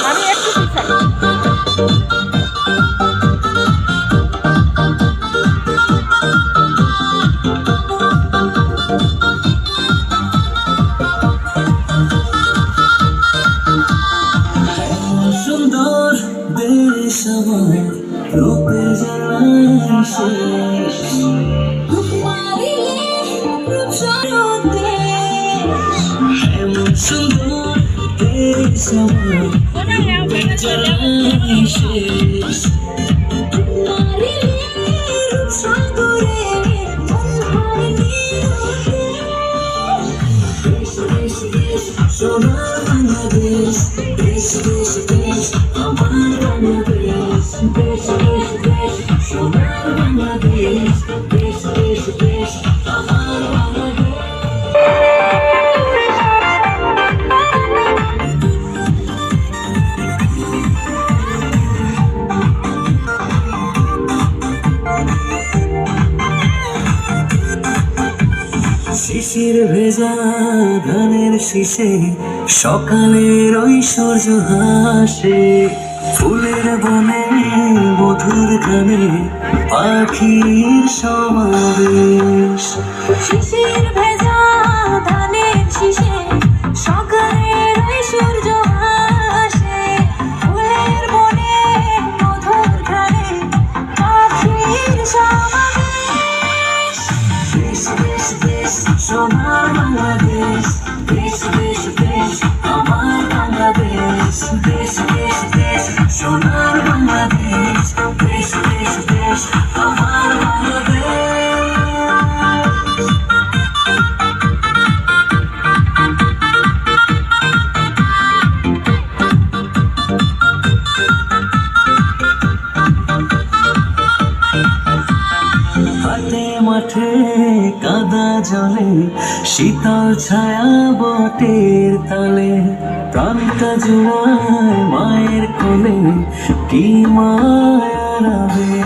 আমি একটু পিছাই। সুন্দর দেশ আমার রূপে জানাই শেষ এমন সুন্দর দেশ আমার রূপে জানাই শেষ সোনার বাংলাদেশ দেশ দেশ দেশ আমার বাংলাদেশ দেশ দেশ দেশ সোনার বাংলাদেশ দেশ দেশ দেশ আমার বাংলাদেশ শিশির ভেজা ধানের শীষে সকালের ওই সূর্য হাসে ফুলের বনে মধুর গানে পাখির সমাবেশ শিশির ভেজা ধানের শীষে সকালের ওই সূর্য হাসে ফুলের বনে মধুর গানে পাখির সমাবেশ দেশ দেশ দেশ সোনার বাংলাদেশ দেশ দেশ দেশ আমার বাংলাদেশ দেশ দেশ দেশ সোনার বাংলাদেশ দেশ দেশ দেশ আমার বাংলাদেশ হাটে মাঠে কাদা জলে শীতল ছায়া বটের তালে প্রাণটা জুড়ায় মায়ের কোলে কি মায়ার আবেশ